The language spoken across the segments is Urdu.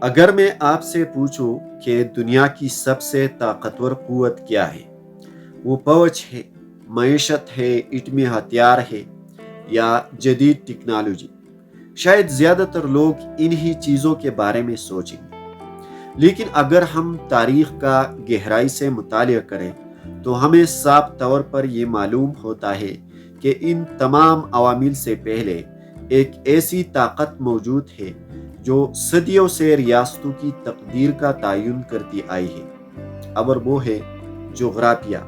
اگر میں آپ سے پوچھوں کہ دنیا کی سب سے طاقتور قوت کیا ہے، وہ فوج ہے، معیشت ہے، ایٹمی ہتھیار ہے یا جدید ٹیکنالوجی، شاید زیادہ تر لوگ انہی چیزوں کے بارے میں سوچیں گے۔ لیکن اگر ہم تاریخ کا گہرائی سے مطالعہ کریں تو ہمیں صاف طور پر یہ معلوم ہوتا ہے کہ ان تمام عوامل سے پہلے ایک ایسی طاقت موجود ہے جو صدیوں سے ریاستوں کی تقدیر کا تعین کرتی آئی ہے، اور وہ ہے جغرافیہ۔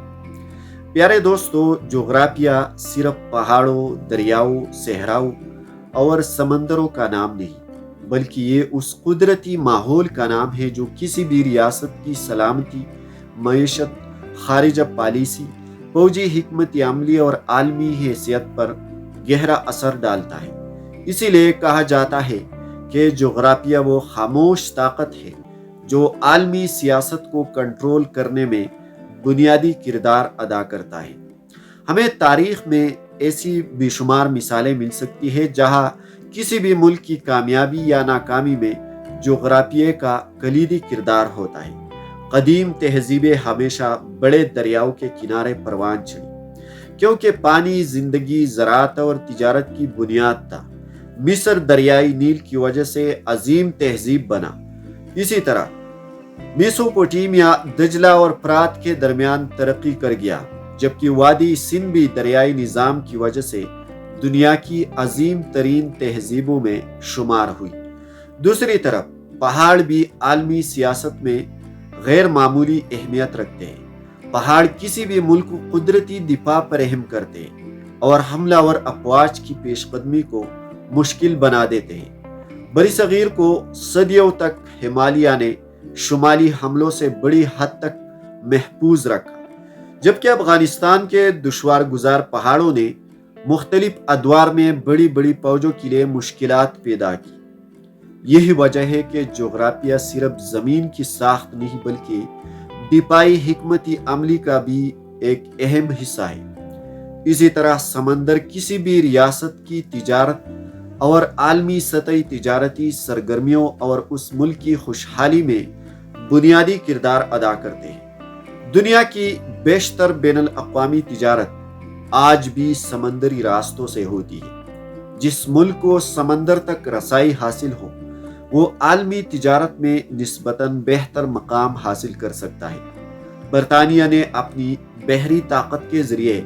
پیارے دوستو، جغرافیہ صرف پہاڑوں، دریاؤں، صحراؤں اور سمندروں کا نام نہیں، بلکہ یہ اس قدرتی ماحول کا نام ہے جو کسی بھی ریاست کی سلامتی، معیشت، خارجہ پالیسی، فوجی حکمت عملی اور عالمی حیثیت پر گہرا اثر ڈالتا ہے۔ اسی لیے کہا جاتا ہے کہ جغرافیہ وہ خاموش طاقت ہے جو عالمی سیاست کو کنٹرول کرنے میں بنیادی کردار ادا کرتا ہے۔ ہمیں تاریخ میں ایسی بے شمار مثالیں مل سکتی ہیں جہاں کسی بھی ملک کی کامیابی یا ناکامی میں جغرافیے کا کلیدی کردار ہوتا ہے۔ قدیم تہذیبیں ہمیشہ بڑے دریاؤں کے کنارے پروان چڑھی، کیونکہ پانی زندگی، زراعت اور تجارت کی بنیاد تھا۔ مصر دریائے نیل کی وجہ سے عظیم تہذیب بنا۔ اسی طرح میسوپوٹیمیا دجلہ اور فرات کے درمیان ترقی کر گیا، جبکہ وادی سندھ بھی دریائی نظام کی وجہ سے دنیا کی عظیم ترین تہذیبوں میں شمار ہوئی۔ دوسری طرف پہاڑ بھی عالمی سیاست میں غیر معمولی اہمیت رکھتے ہیں۔ پہاڑ کسی بھی ملک کو قدرتی دفاع فراہم کرتے ہیں اور حملہ اور افواج کی پیش قدمی کو مشکل بنا دیتے ہیں۔ بری صغیر کو صدیوں تک ہمالیہ نے شمالی حملوں سے بڑی حد تک محفوظ رکھا، جبکہ افغانستان کے دشوار گزار پہاڑوں نے مختلف ادوار میں بڑی بڑی فوجوں کے لیے مشکلات پیدا کی۔ یہی وجہ ہے کہ جغرافیہ صرف زمین کی ساخت نہیں بلکہ دفاعی حکمت عملی کا بھی ایک اہم حصہ ہے۔ اسی طرح سمندر کسی بھی ریاست کی تجارت اور عالمی سطحی تجارتی سرگرمیوں اور اس ملک کی خوشحالی میں بنیادی کردار ادا کرتے ہیں۔ دنیا کی بیشتر بین الاقوامی تجارت آج بھی سمندری راستوں سے ہوتی ہے۔ جس ملک کو سمندر تک رسائی حاصل ہو، وہ عالمی تجارت میں نسبتاً بہتر مقام حاصل کر سکتا ہے۔ برطانیہ نے اپنی بحری طاقت کے ذریعے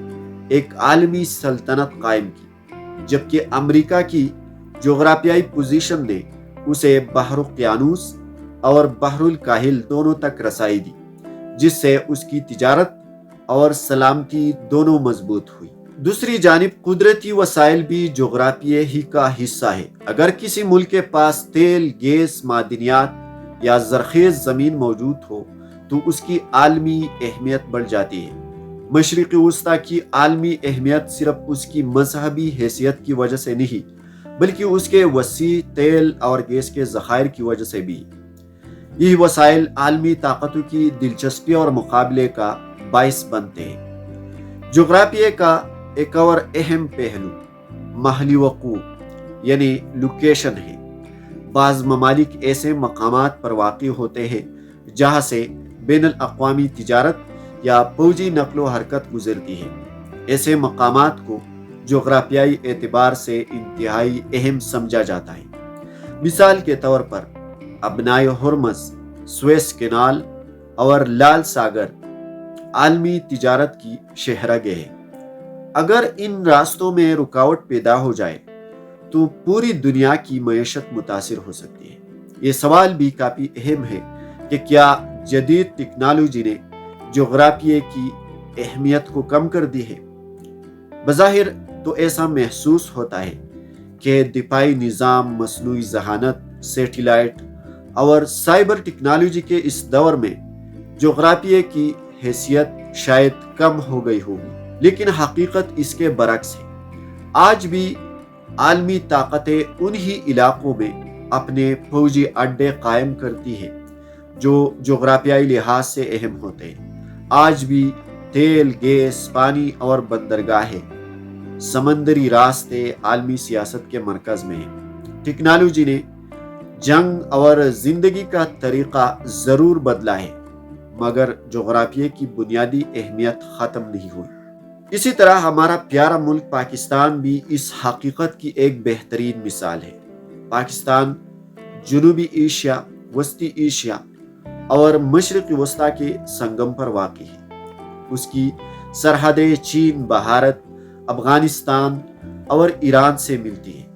ایک عالمی سلطنت قائم کی، جبکہ امریکہ کی جغرافیائی پوزیشن نے اسے بحر القیانوس اور بحر الکاہل دونوں تک رسائی دی، جس سے اس کی تجارت اور سلامتی دونوں مضبوط ہوئی۔ دوسری جانب قدرتی وسائل بھی جغرافیے ہی کا حصہ ہے۔ اگر کسی ملک کے پاس تیل، گیس، معدنیات یا زرخیز زمین موجود ہو تو اس کی عالمی اہمیت بڑھ جاتی ہے۔ مشرق وسطیٰ کی عالمی اہمیت صرف اس کی مذہبی حیثیت کی وجہ سے نہیں بلکہ اس کے وسیع تیل اور گیس کے ذخائر کی وجہ سے بھی۔ یہ وسائل عالمی طاقتوں کی دلچسپی اور مقابلے کا باعث بنتے ہیں۔ جغرافیے کا ایک اور اہم پہلو محلی وقوع یعنی لوکیشن ہے۔ بعض ممالک ایسے مقامات پر واقع ہوتے ہیں جہاں سے بین الاقوامی تجارت یا فوجی نقل و حرکت گزرتی ہے۔ ایسے مقامات کو جغرافیائی اعتبار سے انتہائی اہم سمجھا جاتا ہے۔ مثال کے طور پر ابنائے ہرمز، سویس کینال اور لال ساگر عالمی تجارت کی شاہراہ ہیں۔ اگر ان راستوں میں رکاوٹ پیدا ہو جائے تو پوری دنیا کی معیشت متاثر ہو سکتی ہے۔ یہ سوال بھی کافی اہم ہے کہ کیا جدید ٹیکنالوجی نے جغرافیے کی اہمیت کو کم کر دی ہے؟ بظاہر تو ایسا محسوس ہوتا ہے کہ دفاعی نظام، مصنوعی ذہانت، سیٹلائٹ اور سائبر ٹیکنالوجی کے اس دور میں جغرافیے کی حیثیت شاید کم ہو گئی ہوگی، لیکن حقیقت اس کے برعکس ہے۔ آج بھی عالمی طاقتیں انہی علاقوں میں اپنے فوجی اڈے قائم کرتی ہیں جو جغرافیائی لحاظ سے اہم ہوتے ہیں۔ آج بھی تیل، گیس، پانی اور بندرگاہیں، سمندری راستے عالمی سیاست کے مرکز میں ہیں۔ ٹیکنالوجی نے جنگ اور زندگی کا طریقہ ضرور بدلا ہے، مگر جغرافیے کی بنیادی اہمیت ختم نہیں ہوئی۔ اسی طرح ہمارا پیارا ملک پاکستان بھی اس حقیقت کی ایک بہترین مثال ہے۔ پاکستان جنوبی ایشیا، وسطی ایشیا اور مشرق وسطیٰ کے سنگم پر واقع ہے۔ اس کی سرحدیں چین، بھارت، افغانستان اور ایران سے ملتی ہیں،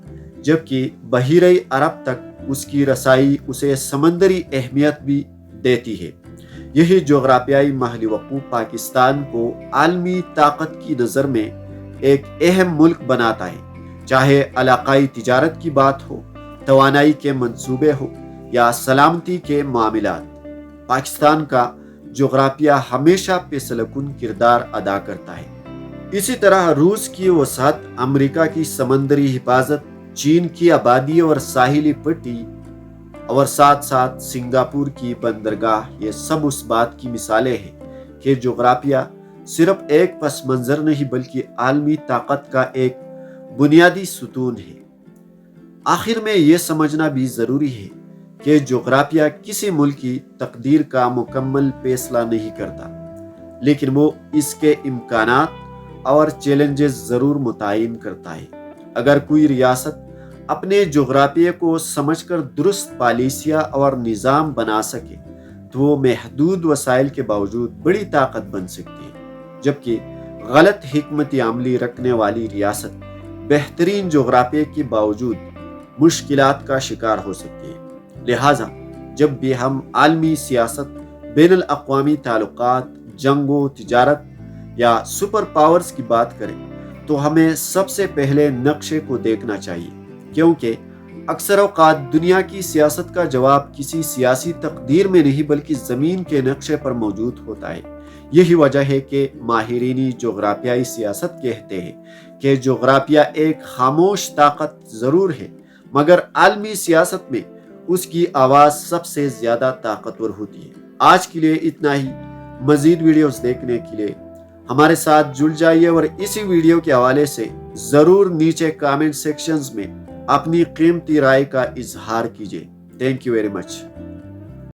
جبکہ بحیرہ عرب تک اس کی رسائی اسے سمندری اہمیت بھی دیتی ہے۔ یہی جغرافیائی محل وقوع پاکستان کو عالمی طاقت کی نظر میں ایک اہم ملک بناتا ہے، چاہے علاقائی تجارت کی بات ہو، توانائی کے منصوبے ہو یا سلامتی کے معاملات۔ پاکستان کا جغرافیہ ہمیشہ پیچیدہ کردار ادا کرتا ہے۔ اسی طرح روس کی وسعت، امریکہ کی سمندری حفاظت، چین کی آبادی اور ساحلی پٹی اور ساتھ ساتھ سنگاپور کی بندرگاہ، یہ سب اس بات کی مثالیں ہیں کہ جغرافیہ صرف ایک پس منظر نہیں بلکہ عالمی طاقت کا ایک بنیادی ستون ہے۔ آخر میں یہ سمجھنا بھی ضروری ہے کہ جغرافیہ کسی ملک کی تقدیر کا مکمل فیصلہ نہیں کرتا، لیکن وہ اس کے امکانات اور چیلنجز ضرور متعین کرتا ہے۔ اگر کوئی ریاست اپنے جغرافیے کو سمجھ کر درست پالیسیاں اور نظام بنا سکے تو وہ محدود وسائل کے باوجود بڑی طاقت بن سکتی ہے، جبکہ غلط حکمت عملی رکھنے والی ریاست بہترین جغرافیے کے باوجود مشکلات کا شکار ہو سکتی ہے۔ لہٰذا جب بھی ہم عالمی سیاست، بین الاقوامی تعلقات، جنگ و تجارت یا سپر پاورز کی بات کریں تو ہمیں سب سے پہلے نقشے کو دیکھنا چاہیے، کیونکہ اکثر اوقات دنیا کی سیاست کا جواب کسی سیاسی تقدیر میں نہیں بلکہ زمین کے نقشے پر موجود ہوتا ہے۔ یہی وجہ ہے کہ ماہرین جغرافیائی سیاست کہتے ہیں کہ جغرافیہ ایک خاموش طاقت ضرور ہے، مگر عالمی سیاست میں اس کی آواز سب سے زیادہ طاقتور ہوتی ہے۔ آج کے لیے اتنا ہی۔ مزید ویڈیوز دیکھنے کے لیے ہمارے ساتھ جڑ جائیے اور اسی ویڈیو کے حوالے سے ضرور نیچے کامنٹ سیکشنز میں اپنی قیمتی رائے کا اظہار کیجیے۔ Thank you very much.